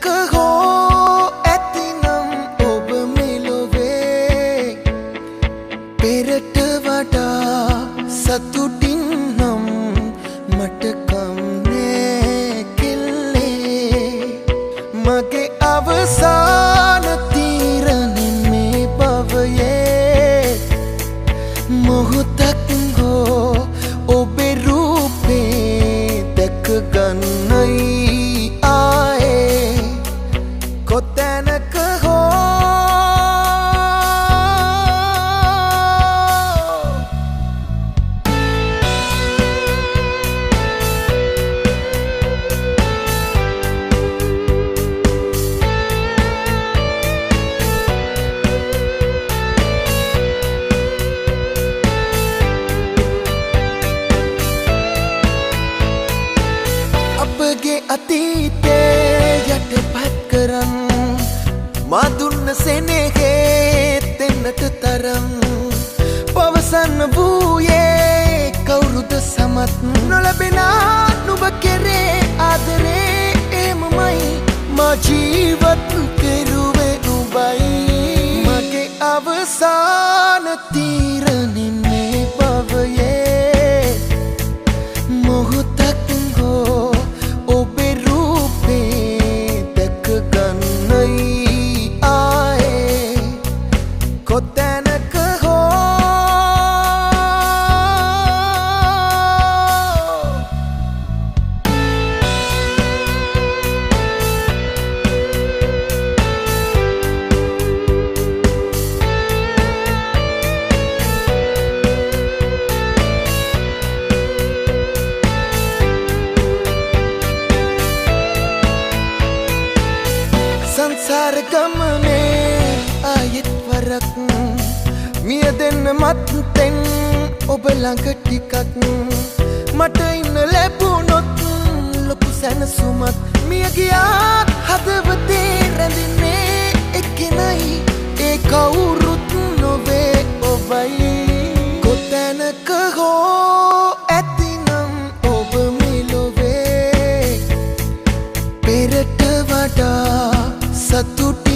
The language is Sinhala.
තැනක හෝ ඇතිනම් ඔබ මෙලොවේ පෙරට වඩා සතුටින් නම් මට කම්නේ කෙල්ලේ මගේ අවසාන තීරණය මේ බවයේ මොහොතක් හෝ ඔබේ රූපේ දැක ගන්නයි කොතැනක හෝ අපගේ අතීතේ යටපත් කරන් මා දුන්න සෙනෙහේ දෙන්නට තරම් පවසන්න වූයේ කවුරුද සමත් නොලැබෙනා නුඹ කෙරේ ආදරේ එමමයි මා ජීවත් කෙරුවේ නුඹයි මගේ අවසාන තීරණය මේ බවයේ මොහොතක් හෝ ඔබේ රූපේ දැක ගන්නයි කොතැනක හෝ සංසාර ගමනේ ආයෙත් වරක් මිය දෙන්න මත්තෙන් ඔබ ළඟ ටිකක් මට ඉන්න ලැබුණොත් ලොකු සැනසුමක් මිය ගියාත් හදවතේ රැඳෙන්නේ එක්කෙනයි ඒ කවුරුත් නොවේ ඔබයි කොතැනක හෝ ඇතිනම් ඔබ මෙලොවේ පෙරට වඩා සතුට